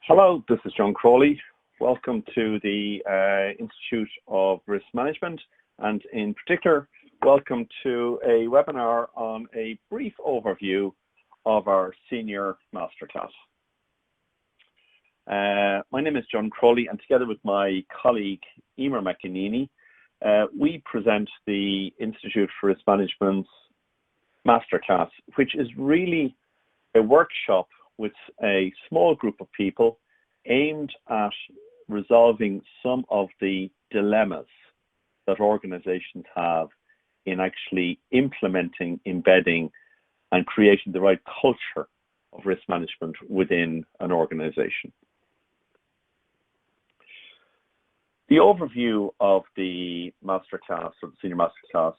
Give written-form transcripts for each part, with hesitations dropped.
Hello, this is John Crawley. Welcome to the Institute of Risk Management, and in particular, welcome to a webinar on a brief overview of our senior masterclass. My name is John Crawley, and together with my colleague, Emer McInerney, we present the Institute for Risk Management's Masterclass, which is really a workshop with a small group of people aimed at resolving some of the dilemmas that organizations have in actually implementing, embedding, and creating the right culture of risk management within an organization. The overview of the masterclass, or the senior masterclass,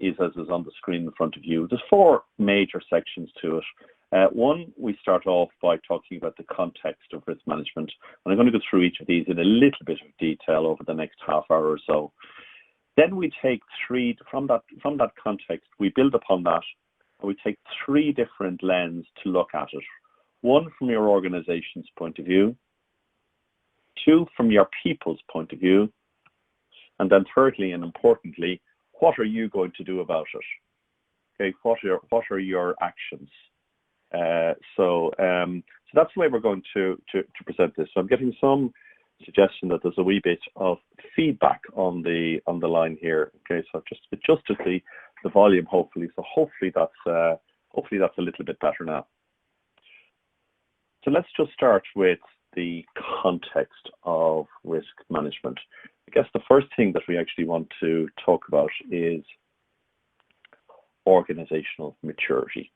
is as is on the screen in front of you. There's four major sections to it. One, we start off by talking about the context of risk management, and I'm going to go through each of these in a little bit of detail over the next half hour or so. Then we take from that context, we build upon that, and we take three different lenses to look at it. One from your organization's point of view, two from your people's point of view, and then thirdly and importantly, what are you going to do about it? Okay, what are your actions? So that's the way we're going to present this. So I'm getting some suggestion that there's a wee bit of feedback on the line here. Okay, so I've just adjusted the volume hopefully. So hopefully that's a little bit better now. So let's just start with the context of risk management. I guess the first thing that we actually want to talk about is organizational maturity.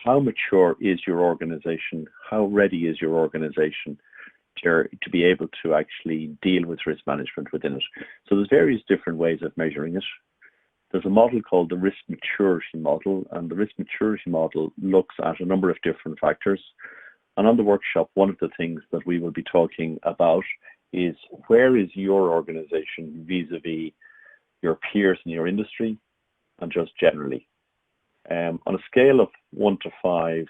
How mature is your organization? How ready is your organization to be able to actually deal with risk management within it? So there's various different ways of measuring it. There's a model called the risk maturity model, and the risk maturity model looks at a number of different factors. And on the workshop, one of the things that we will be talking about is where is your organization vis-a-vis your peers in your industry and just generally. On a scale of 1 to 5,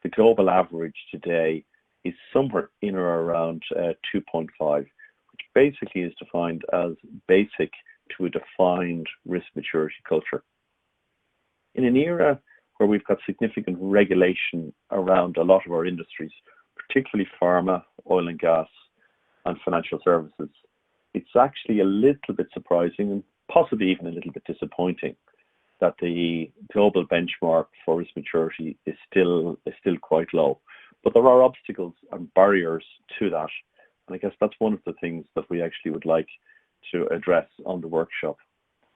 the global average today is somewhere in or around 2.5, which basically is defined as basic to a defined risk maturity culture. In an era where we've got significant regulation around a lot of our industries, particularly pharma, oil and gas, and financial services, it's actually a little bit surprising and possibly even a little bit disappointing that the global benchmark for risk maturity is still quite low. But there are obstacles and barriers to that. And I guess that's one of the things that we actually would like to address on the workshop.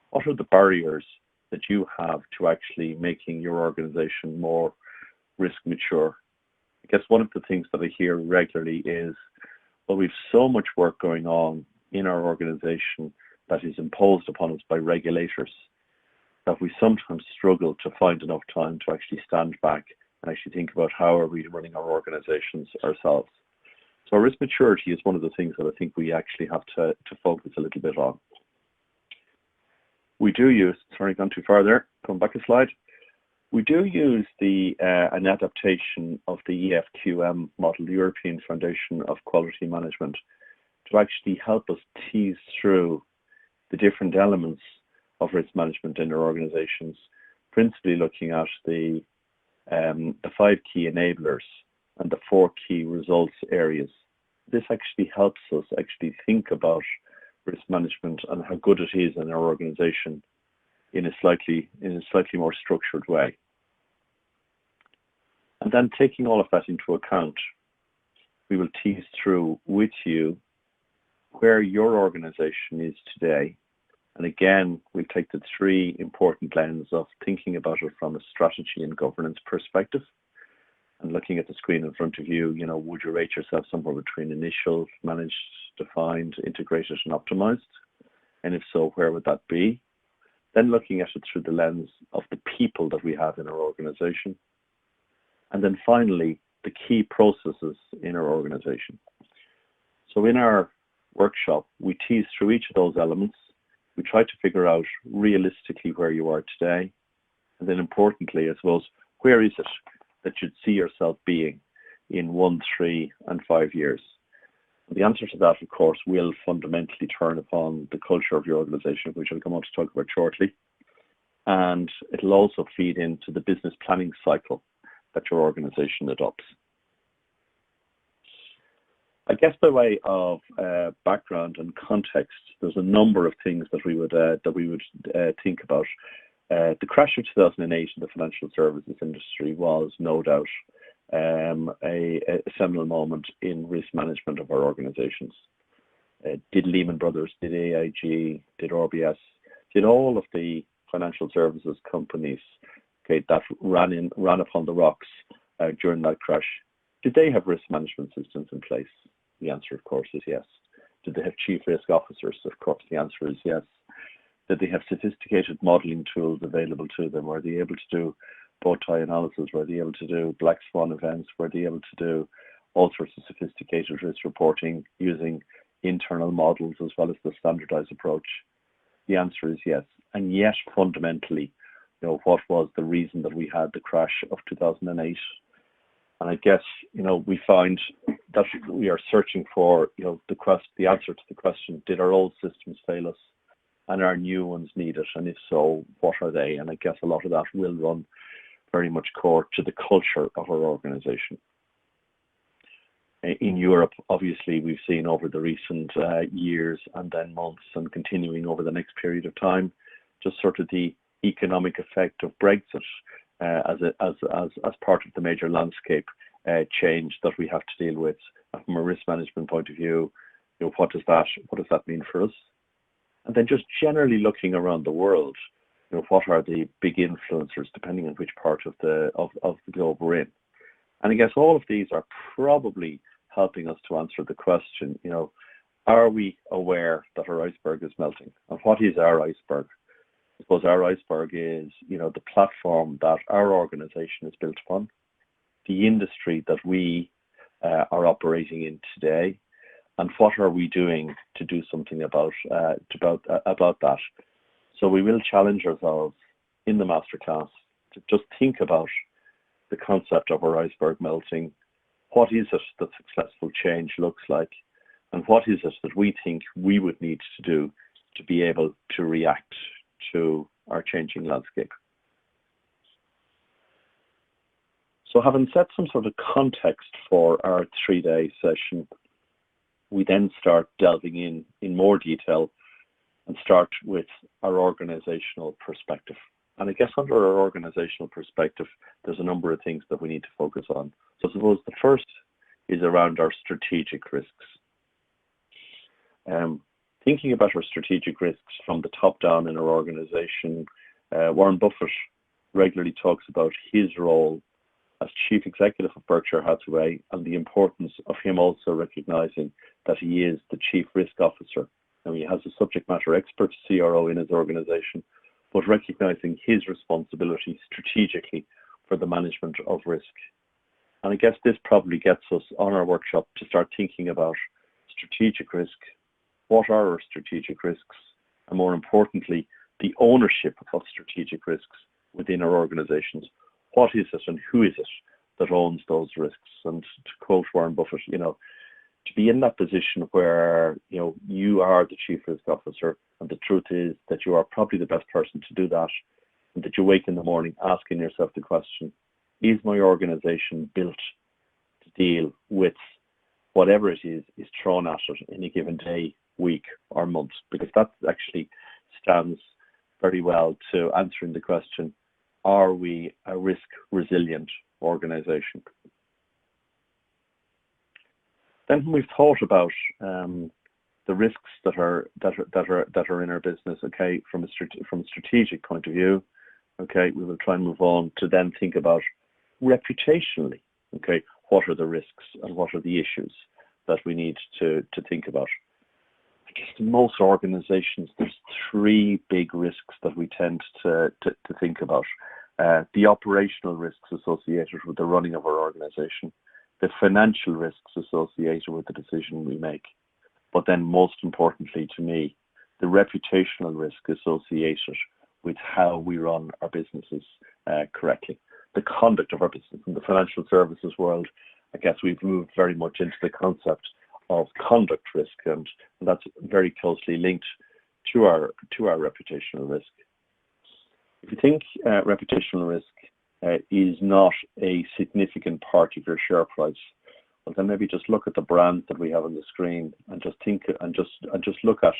What are the barriers that you have to actually making your organization more risk mature? I guess one of the things that I hear regularly is, well, we've so much work going on in our organization that is imposed upon us by regulators that we sometimes struggle to find enough time to actually stand back and actually think about how are we running our organizations ourselves. So risk maturity is one of the things that I think we actually have to focus a little bit on. We do use, sorry, gone too far there, come back a slide. We do use an adaptation of the EFQM model, the European Foundation of Quality Management, to actually help us tease through the different elements of risk management in our organizations, principally looking at the 5 key enablers and the 4 key results areas. This actually helps us actually think about risk management and how good it is in our organization in a slightly more structured way. And then taking all of that into account, we will tease through with you where your organization is today. And again, we'll take the 3 important lenses of thinking about it from a strategy and governance perspective. And looking at the screen in front of you, would you rate yourself somewhere between initial, managed, defined, integrated, and optimized? And if so, where would that be? Then looking at it through the lens of the people that we have in our organization. And then finally, the key processes in our organization. So in our workshop, we tease through each of those elements. We try to figure out realistically where you are today. And then importantly, I suppose, where is it that you'd see yourself being in 1, 3, and 5 years? The answer to that, of course, will fundamentally turn upon the culture of your organization, which I'll come on to talk about shortly. And it'll also feed into the business planning cycle that your organization adopts. I guess by way of background and context, there's a number of things that we would think about. The crash of 2008 in the financial services industry was no doubt a seminal moment in risk management of our organizations. Did Lehman Brothers, did AIG, did RBS, did all of the financial services companies, okay, that ran upon the rocks during that crash, did they have risk management systems in place? The answer, of course, is yes. Did they have chief risk officers? Of course, the answer is yes. Did they have sophisticated modeling tools available to them? Were they able to do bow tie analysis? Were they able to do black swan events? Were they able to do all sorts of sophisticated risk reporting using internal models as well as the standardized approach? The answer is yes. And yet, fundamentally, what was the reason that we had the crash of 2008? And I guess, we find that we are searching for, the answer to the question, did our old systems fail us and our new ones need it? And if so, what are they? And I guess a lot of that will run very much core to the culture of our organization. In Europe, obviously, we've seen over the recent years and then months and continuing over the next period of time, just sort of the economic effect of Brexit as part of the major landscape change that we have to deal with from a risk management point of view. What does that mean for us? And then just generally looking around the world, what are the big influencers depending on which part of the globe we're in? And I guess all of these are probably helping us to answer the question, are we aware that our iceberg is melting? And what is our iceberg? I suppose our iceberg is, the platform that our organization is built upon, the industry that we are operating in today, and what are we doing to do something about that. So we will challenge ourselves in the masterclass to just think about the concept of our iceberg melting. What is it that successful change looks like? And what is it that we think we would need to do to be able to react to our changing landscape? So having set some sort of context for our 3-day session, we then start delving in more detail and start with our organizational perspective. And I guess under our organizational perspective, there's a number of things that we need to focus on. So I suppose the first is around our strategic risks. Thinking about our strategic risks from the top down in our organization, Warren Buffett regularly talks about his role as chief executive of Berkshire Hathaway and the importance of him also recognizing that he is the chief risk officer. Now, he has a subject matter expert CRO in his organization, but recognizing his responsibility strategically for the management of risk. And I guess this probably gets us on our workshop to start thinking about strategic risk. What are our strategic risks? And more importantly, the ownership of strategic risks within our organizations. What is it and who is it that owns those risks? And to quote Warren Buffett, to be in that position where, you are the chief risk officer, and the truth is that you are probably the best person to do that, and that you wake in the morning asking yourself the question, is my organization built to deal with whatever it is thrown at it in a given day, week, or month? Because that actually stands very well to answering the question, are we a risk resilient organization? Then we've thought about the risks that are in our business. Okay, from a strategic point of view. Okay, we will try and move on to then think about reputationally. Okay, what are the risks and what are the issues that we need to think about? I guess in most organizations, there's 3 big risks that we tend to think about. The operational risks associated with the running of our organization, the financial risks associated with the decision we make, but then most importantly to me, the reputational risk associated with how we run our businesses correctly. The conduct of our business in the financial services world, I guess we've moved very much into the concept of conduct risk, and that's very closely linked to our reputational risk. If you think reputational risk is not a significant part of your share price, well, then maybe just look at the brands that we have on the screen and just think and just look at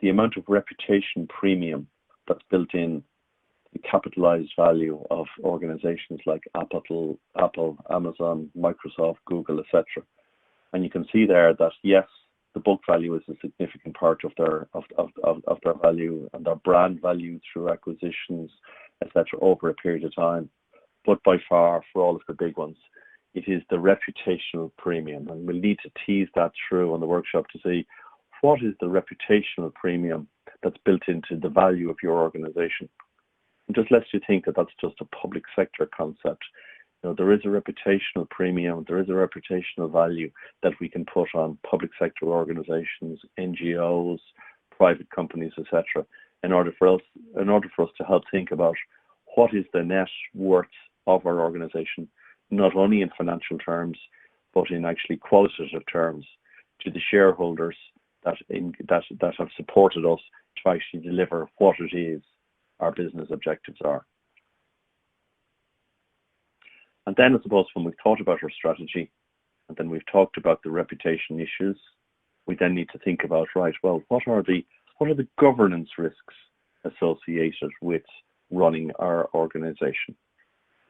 the amount of reputation premium that's built in the capitalized value of organizations like Apple, Amazon, Microsoft, Google, etc. And you can see there that yes, the book value is a significant part of their value and their brand value through acquisitions, etc. over a period of time. But by far, for all of the big ones, it is the reputational premium, and we'll need to tease that through on the workshop to see what is the reputational premium that's built into the value of your organization. And just lets you think that that's just a public sector concept. You know, there is a reputational premium, there is a reputational value that we can put on public sector organizations, NGOs, private companies, etc. in order for us to help think about what is the net worth of our organization, not only in financial terms, but in actually qualitative terms to the shareholders that have supported us to actually deliver what it is our business objectives are. And then I suppose when we've thought about our strategy, and then we've talked about the reputation issues, we then need to think about, right, well, what are the governance risks associated with running our organization?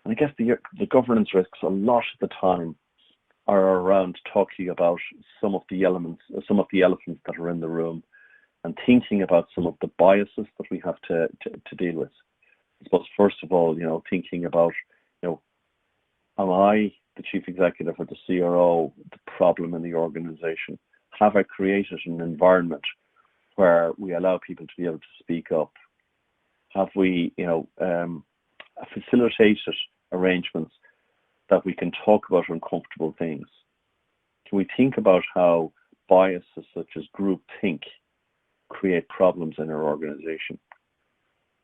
And I guess the governance risks a lot of the time are around talking about some of the elephants that are in the room, and thinking about some of the biases that we have to deal with. I suppose first of all, thinking about, am I the chief executive or the CRO the problem in the organization? Have I created an environment where we allow people to be able to speak up? Have we, facilitated arrangements that we can talk about uncomfortable things? Can we think about how biases such as groupthink create problems in our organization?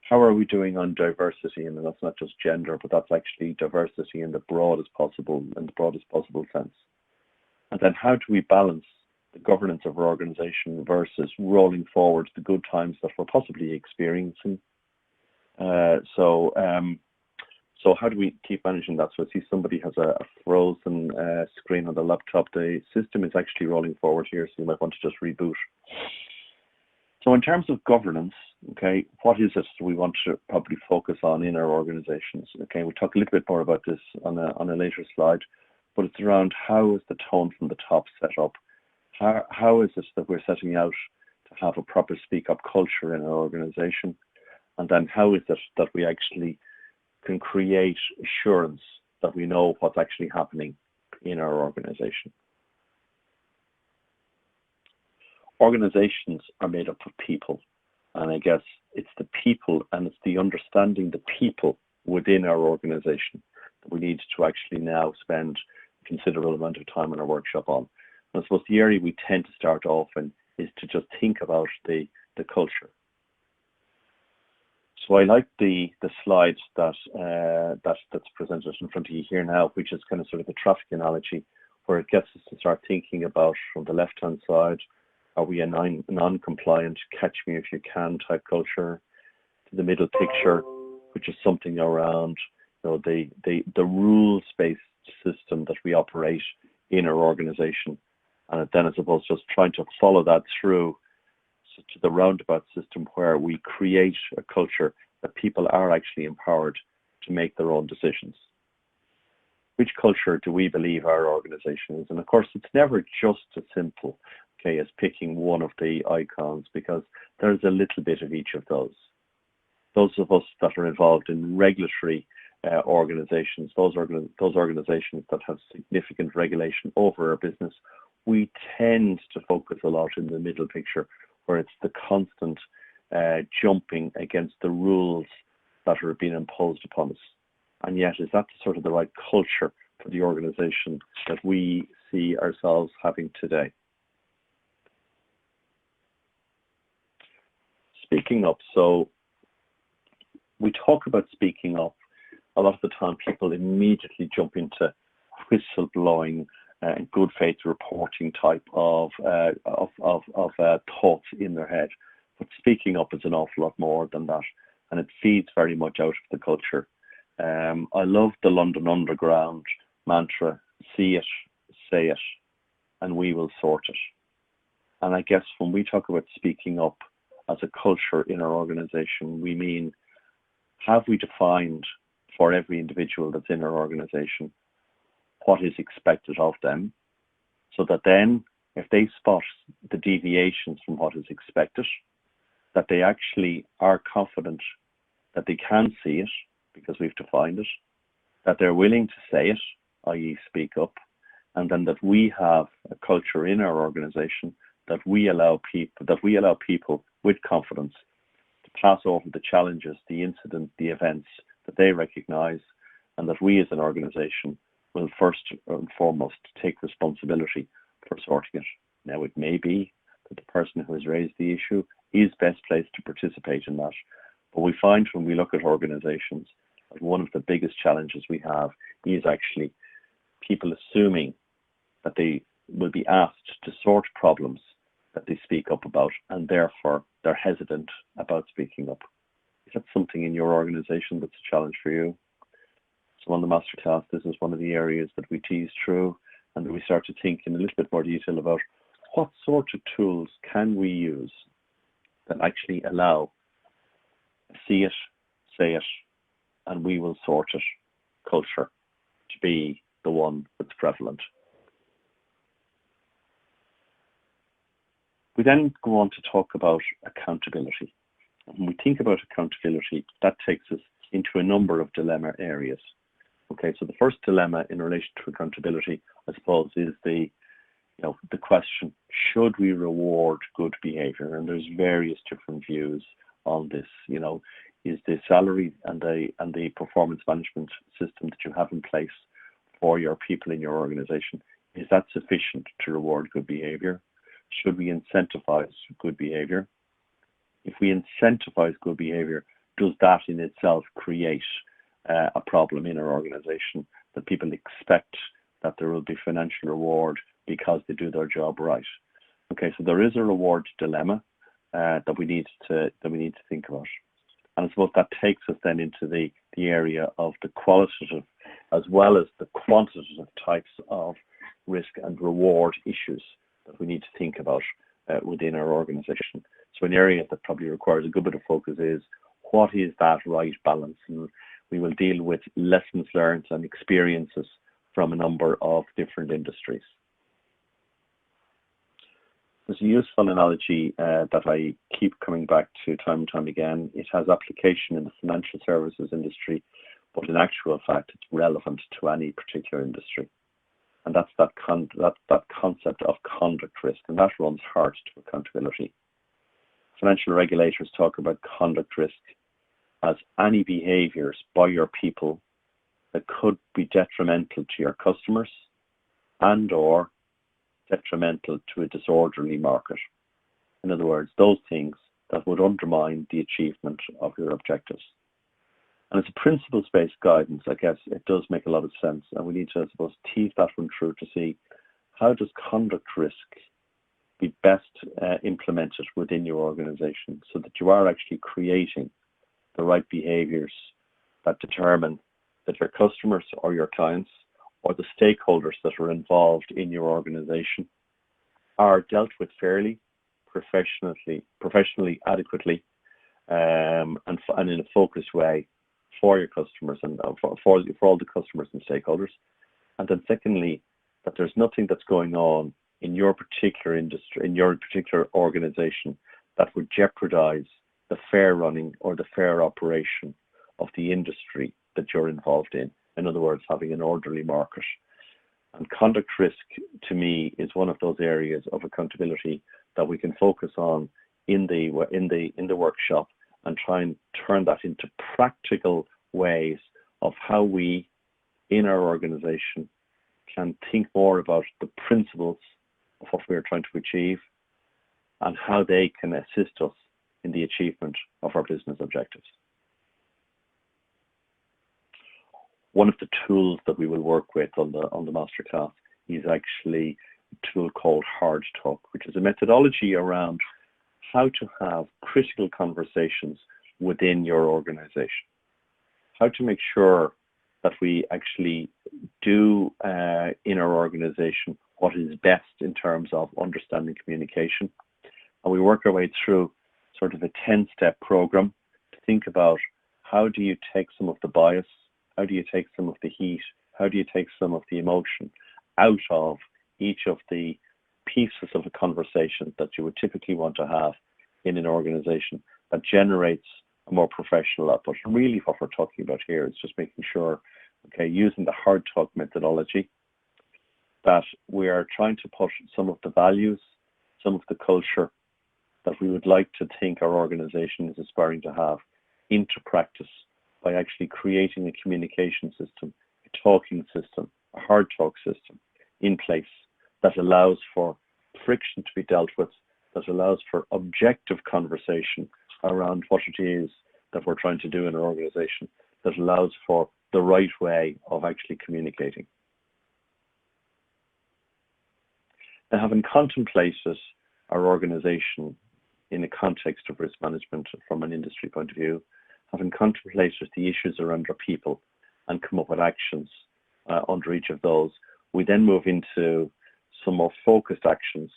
How are we doing on diversity? And that's not just gender, but that's actually diversity in the broadest possible sense. And then how do we balance the governance of our organization versus rolling forward the good times that we're possibly experiencing? So how do we keep managing that? So I see somebody has a frozen screen on the laptop. The system is actually rolling forward here, so you might want to just reboot. So in terms of governance, okay, what is it we want to probably focus on in our organizations? Okay, we'll talk a little bit more about this on a later slide, but it's around how is the tone from the top set up? How is it that we're setting out to have a proper speak up culture in our organization? And then how is it that we actually can create assurance that we know what's actually happening in our organization? Organizations are made up of people, and I guess it's the people and it's the understanding the people within our organization that we need to actually now spend a considerable amount of time in our workshop on. And I suppose the area we tend to start off in is to just think about the culture. So I like the slide that's presented in front of you here now, which is kind of sort of a traffic analogy, where it gets us to start thinking about, from the left-hand side, are we a non-compliant, catch me if you can type culture, to the middle picture, which is something around the rules-based system that we operate in our organization, and then I suppose just trying to follow that through to the roundabout system where we create a culture that people are actually empowered to make their own decisions. Which culture do we believe our organization is? And of course, it's never just as simple, okay, as picking one of the icons, because there's a little bit of each of those. Those of us that are involved in regulatory organizations, those organizations that have significant regulation over our business, we tend to focus a lot in the middle picture, where it's the constant jumping against the rules that are being imposed upon us. And yet, is that sort of the right culture for the organization that we see ourselves having today? Speaking up. So we talk about speaking up. A lot of the time, people immediately jump into whistleblowing good faith reporting type of thoughts in their head. But speaking up is an awful lot more than that, and it feeds very much out of the culture. I love the London Underground mantra: see it, say it, and we will sort it. And I guess when we talk about speaking up as a culture in our organization, we mean, have we defined for every individual that's in our organization what is expected of them, so that then if they spot the deviations from what is expected, that they actually are confident that they can see it because we've defined it, that they're willing to say it, i.e. speak up, and then that we have a culture in our organization that we allow people with confidence to pass over the challenges, the incidents, the events that they recognize, and that we as an organization will first and foremost take responsibility for sorting it. Now, it may be that the person who has raised the issue is best placed to participate in that, but we find when we look at organizations that one of the biggest challenges we have is actually people assuming that they will be asked to sort problems that they speak up about, and therefore they're hesitant about speaking up. Is that something in your organization that's a challenge for you? So on the Masterclass, this is one of the areas that we tease through, and that we start to think in a little bit more detail about what sort of tools can we use that actually allow see it, say it, and we will sort it culture to be the one that's prevalent. We then go on to talk about accountability. When we think about accountability, that takes us into a number of dilemma areas. Okay, so the first dilemma in relation to accountability, I suppose, is the question: should we reward good behavior? And there's various different views on this. Is the salary and the performance management system that you have in place for your people in your organization, is that sufficient to reward good behavior? Should we incentivize good behavior? If we incentivize good behavior, does that in itself create a problem in our organization, that people expect that there will be financial reward because they do their job right? Okay, so there is a reward dilemma that we need to think about. And I suppose that takes us then into the area of the qualitative as well as the quantitative types of risk and reward issues that we need to think about within our organization. So an area that probably requires a good bit of focus is, what is that right balance? And we will deal with lessons learned and experiences from a number of different industries. There's a useful analogy that I keep coming back to time and time again. It has application in the financial services industry, but in actual fact, it's relevant to any particular industry. And that's that concept of conduct risk, and that runs hard to accountability. Financial regulators talk about conduct risk as any behaviors by your people that could be detrimental to your customers and or detrimental to a disorderly market. In other words, those things that would undermine the achievement of your objectives. And it's a principles-based guidance. I guess it does make a lot of sense, and we need to, I suppose, tease that one through to see how does conduct risk be best implemented within your organization, so that you are actually creating the right behaviors that determine that your customers or your clients or the stakeholders that are involved in your organization are dealt with fairly, professionally, adequately, and in a focused way for your customers and for all the customers and stakeholders. And then secondly, that there's nothing that's going on in your particular industry, in your particular organization, that would jeopardize the fair running or the fair operation of the industry that you're involved in. In other words, having an orderly market. And conduct risk, to me, is one of those areas of accountability that we can focus on in the workshop and try and turn that into practical ways of how we, in our organization, can think more about the principles of what we're trying to achieve and how they can assist us in the achievement of our business objectives. One of the tools that we will work with on the Masterclass is actually a tool called Hard Talk, which is a methodology around how to have critical conversations within your organization, how to make sure that we actually do in our organization what is best in terms of understanding communication. And we work our way through sort of a 10-step program to think about how do you take some of the bias, how do you take some of the heat, how do you take some of the emotion out of each of the pieces of a conversation that you would typically want to have in an organization that generates a more professional output. And really what we're talking about here is just making sure, okay, using the Hard Talk methodology, that we are trying to put some of the values, some of the culture that we would like to think our organization is aspiring to have into practice by actually creating a communication system, a talking system, a hard talk system in place that allows for friction to be dealt with, that allows for objective conversation around what it is that we're trying to do in our organization, that allows for the right way of actually communicating. Now, having contemplated our organization in the context of risk management from an industry point of view, having contemplated the issues around our people and come up with actions under each of those, we then move into some more focused actions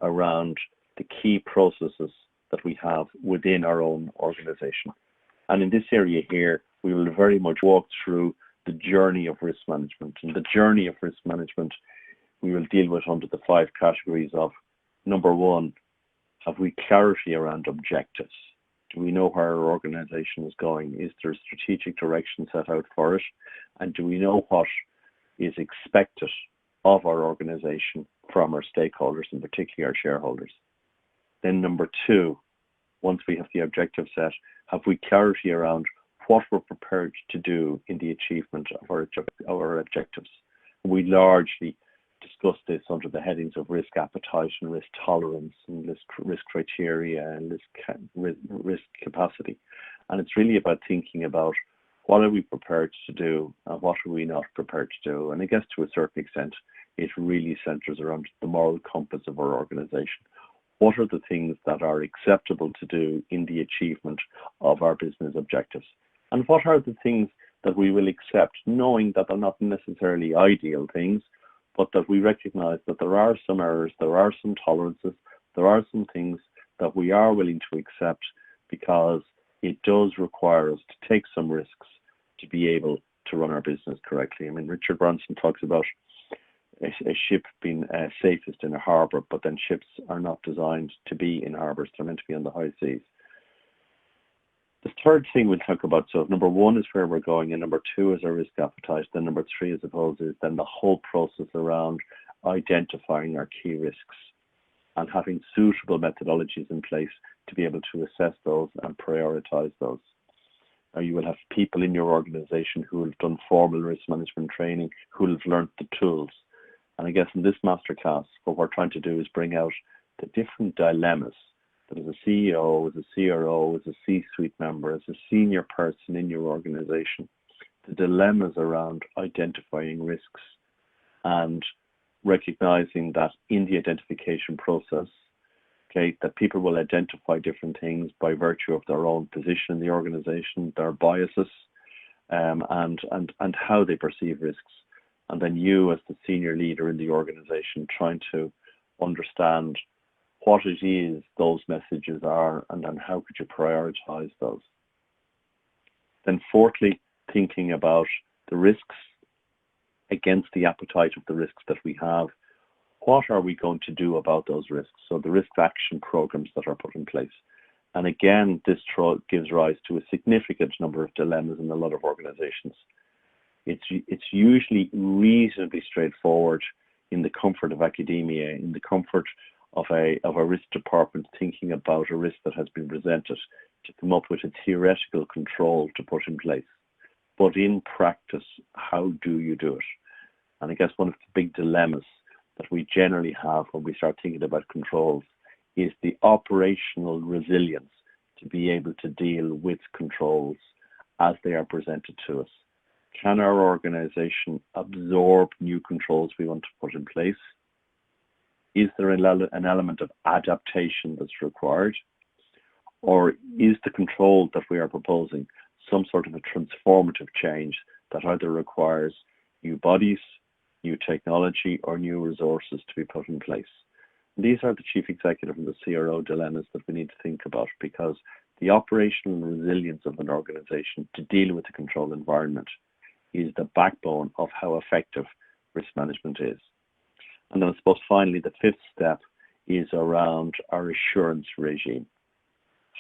around the key processes that we have within our own organization. And in this area here, we will very much walk through the journey of risk management. And the journey of risk management, we will deal with under the 5 categories of, number 1, have we clarity around objectives? Do we know where our organization is going? Is there a strategic direction set out for it? And do we know what is expected of our organization from our stakeholders, and particularly our shareholders? Then number 2, once we have the objective set, have we clarity around what we're prepared to do in the achievement of our objectives? We largely discuss this under the headings of risk appetite and risk tolerance and risk criteria and risk capacity. And it's really about thinking about what are we prepared to do and what are we not prepared to do. And I guess to a certain extent, it really centers around the moral compass of our organization. What are the things that are acceptable to do in the achievement of our business objectives? And what are the things that we will accept, knowing that they're not necessarily ideal things, but that we recognize that there are some errors, there are some tolerances, there are some things that we are willing to accept because it does require us to take some risks to be able to run our business correctly. I mean, Richard Branson talks about a ship being safest in a harbour, but then ships are not designed to be in harbours, they're meant to be on the high seas. The third thing we'll talk about, so number 1 is where we're going, and number 2 is our risk appetite, then number 3, I suppose, is then the whole process around identifying our key risks and having suitable methodologies in place to be able to assess those and prioritise those. Now, you will have people in your organisation who have done formal risk management training, who have learnt the tools. And I guess in this masterclass, what we're trying to do is bring out the different dilemmas that as a CEO, as a CRO, as a C-suite member, as a senior person in your organization, the dilemmas around identifying risks and recognizing that in the identification process, okay, that people will identify different things by virtue of their own position in the organization, their biases, and how they perceive risks. And then you as the senior leader in the organization trying to understand what it is those messages are, and then how could you prioritize those. Then fourthly, thinking about the risks against the appetite of the risks that we have. What are we going to do about those risks? So the risk action programs that are put in place. And again, this gives rise to a significant number of dilemmas in a lot of organizations. It's usually reasonably straightforward in the comfort of academia, in the comfort of a risk department thinking about a risk that has been presented, to come up with a theoretical control to put in place. But in practice, how do you do it? And I guess one of the big dilemmas that we generally have when we start thinking about controls is the operational resilience to be able to deal with controls as they are presented to us. Can our organization absorb new controls we want to put in place? Is there an element of adaptation that's required? Or is the control that we are proposing some sort of a transformative change that either requires new bodies, new technology, or new resources to be put in place? And these are the chief executive and the CRO dilemmas that we need to think about, because the operational resilience of an organization to deal with the control environment is the backbone of how effective risk management is. And then I suppose finally the fifth step is around our assurance regime.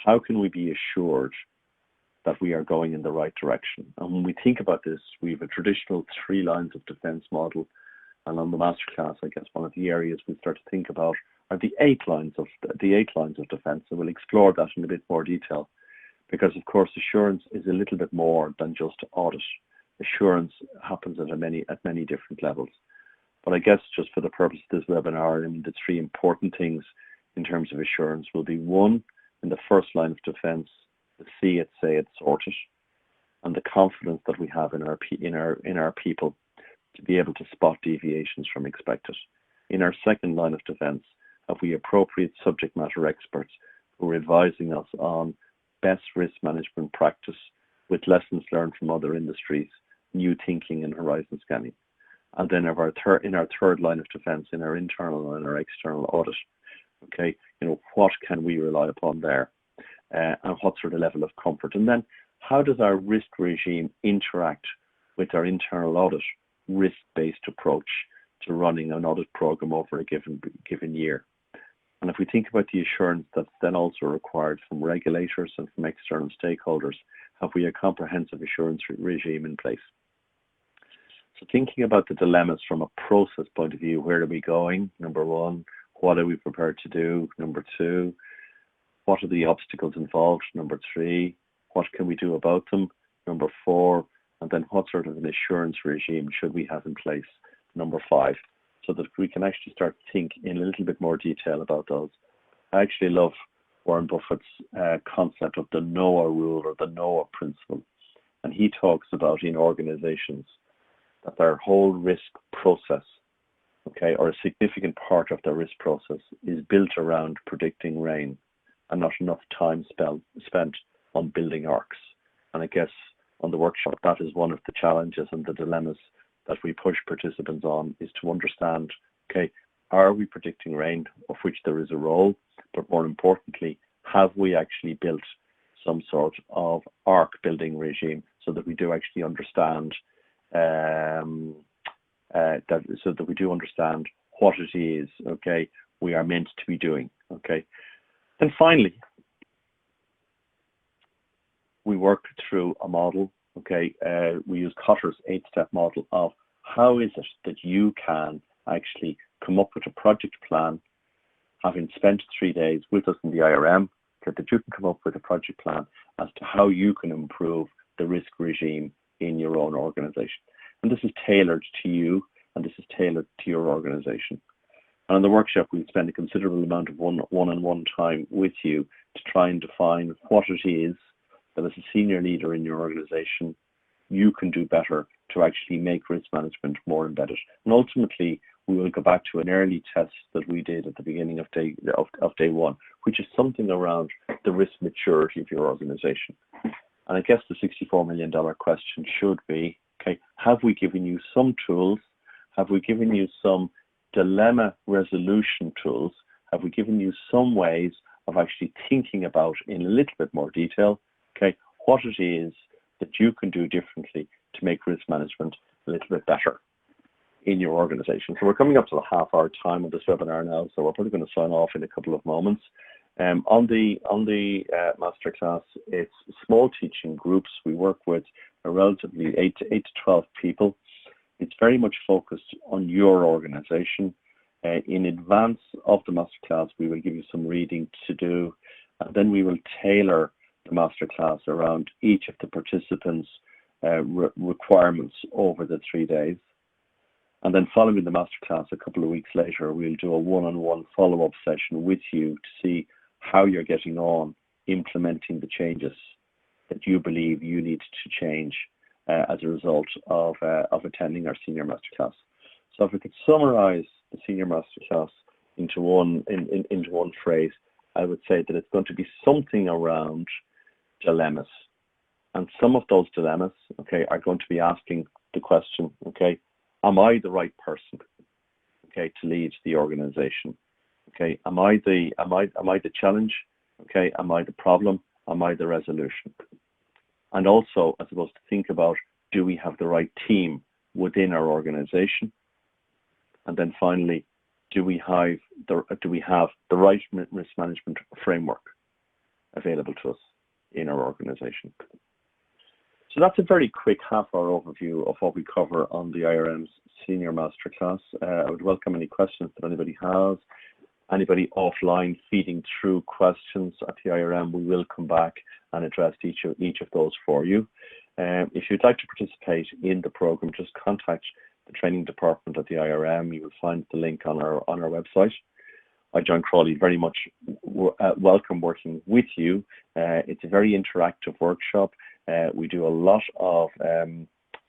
How can we be assured that we are going in the right direction? And when we think about this, we have a traditional 3 lines of defense model. And on the Masterclass, I guess one of the areas we start to think about are the 8 lines of defense. And we'll explore that in a bit more detail, because of course assurance is a little bit more than just audit. Assurance happens at many different levels. But I guess just for the purpose of this webinar, I mean, the 3 important things in terms of assurance will be: 1, in the first line of defense, the see it, say it, sort it, and the confidence that we have in our people to be able to spot deviations from expected. In our second line of defense, have we appropriate subject matter experts who are advising us on best risk management practice with lessons learned from other industries, new thinking and horizon scanning? And then in our third line of defense, in our internal and our external audit, okay, what can we rely upon there, and what sort of level of comfort? And then how does our risk regime interact with our internal audit risk-based approach to running an audit program over a given year? And if we think about the assurance that's then also required from regulators and from external stakeholders, have we a comprehensive assurance regime in place? So thinking about the dilemmas from a process point of view, where are we going? Number 1, what are we prepared to do? Number 2, what are the obstacles involved? Number 3, what can we do about them? Number 4, and then what sort of an assurance regime should we have in place? Number 5, so that we can actually start to think in a little bit more detail about those. I actually love Warren Buffett's concept of the NOAA rule, or the NOAA principle. And he talks about in organizations that their whole risk process, okay, or a significant part of their risk process is built around predicting rain, and not enough time spent on building arcs. And I guess on the workshop, that is one of the challenges and the dilemmas that we push participants on, is to understand, okay, are we predicting rain, of which there is a role, but more importantly, have we actually built some sort of arc building regime so that we do actually understand what it is, okay, we are meant to be doing, okay. And finally, we work through a model, okay. We use Cotter's 8-step model of how is it that you can actually come up with a project plan, having spent 3 days with us in the IRM, that you can come up with a project plan as to how you can improve the risk regime in your own organization. And this is tailored to you, and this is tailored to your organization. And in the workshop, we spend a considerable amount of one-on-one time with you to try and define what it is that as a senior leader in your organization, you can do better to actually make risk management more embedded. And ultimately, we will go back to an early test that we did at the beginning of day 1, which is something around the risk maturity of your organization. And I guess the $64 million question should be, okay, have we given you some tools? Have we given you some dilemma resolution tools? Have we given you some ways of actually thinking about in a little bit more detail, okay, what it is that you can do differently to make risk management a little bit better in your organization? So we're coming up to the half-hour time of this webinar now, so we're probably going to sign off in a couple of moments. On the Masterclass, it's small teaching groups. We work with a relatively 8 to 12 people. It's very much focused on your organization. In advance of the Masterclass, we will give you some reading to do, and then we will tailor the Masterclass around each of the participants' requirements over the 3 days. And then following the Masterclass a couple of weeks later, we'll do a one-on-one follow-up session with you to see how you're getting on implementing the changes that you believe you need to change as a result of attending our senior masterclass. So if we could summarize the senior masterclass into one phrase, I would say that it's going to be something around dilemmas. And some of those dilemmas, okay, are going to be asking the question, okay, am I the right person, okay, to lead the organization? Okay, am I the challenge? Okay, am I the problem? Am I the resolution? And also, I suppose, to think about, do we have the right team within our organization? And then finally, do we have the right risk management framework available to us in our organization? So that's a very quick half-hour overview of what we cover on the IRM's Senior Masterclass. I would welcome any questions that anybody has. Anybody offline feeding through questions at the IRM, we will come back and address each of those for you. If you'd like to participate in the program, just contact the training department at the IRM. You will find the link on our website. I, John Crawley, very much welcome working with you. It's a very interactive workshop. We do a lot of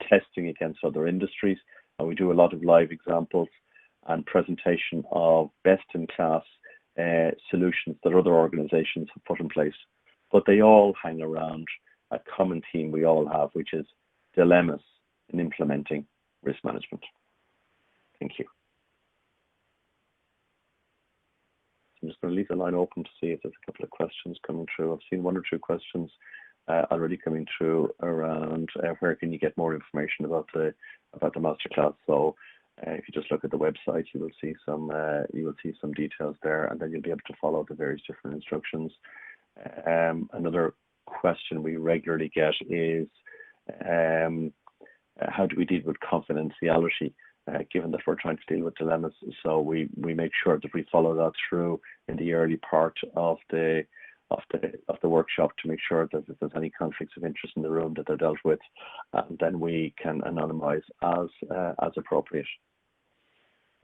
testing against other industries, and we do a lot of live examples and presentation of best-in-class solutions that other organizations have put in place. But they all hang around a common theme we all have, which is dilemmas in implementing risk management. Thank you. I'm just going to leave the line open to see if there's a couple of questions coming through. I've seen one or two questions already coming through around where can you get more information about the masterclass. So if you just look at the website, you will see some details there, and then you'll be able to follow the various different instructions. Another question we regularly get is how do we deal with confidentiality, given that we're trying to deal with dilemmas? So we make sure that we follow that through in the early part of the workshop to make sure that if there's any conflicts of interest in the room, that they're dealt with, and then we can anonymize as appropriate.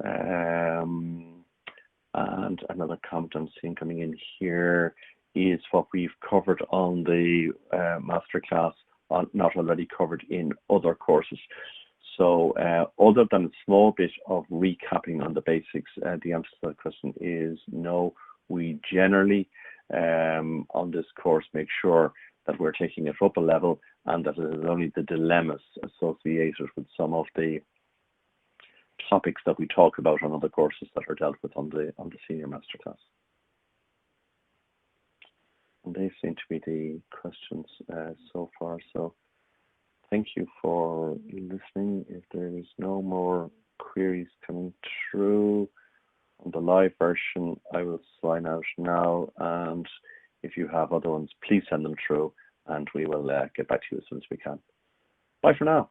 And another comment I'm seeing coming in here is what we've covered on the masterclass, not already covered in other courses. So other than a small bit of recapping on the basics, the answer to that question is no. We generally on this course make sure that we're taking it up a level, and that it is only the dilemmas associated with some of the topics that we talk about on other courses that are dealt with on the senior masterclass. And they seem to be the questions so far. So thank you for listening. If there is no more queries coming through on the live version, I will sign out now. And if you have other ones, please send them through, and we will get back to you as soon as we can. Bye for now.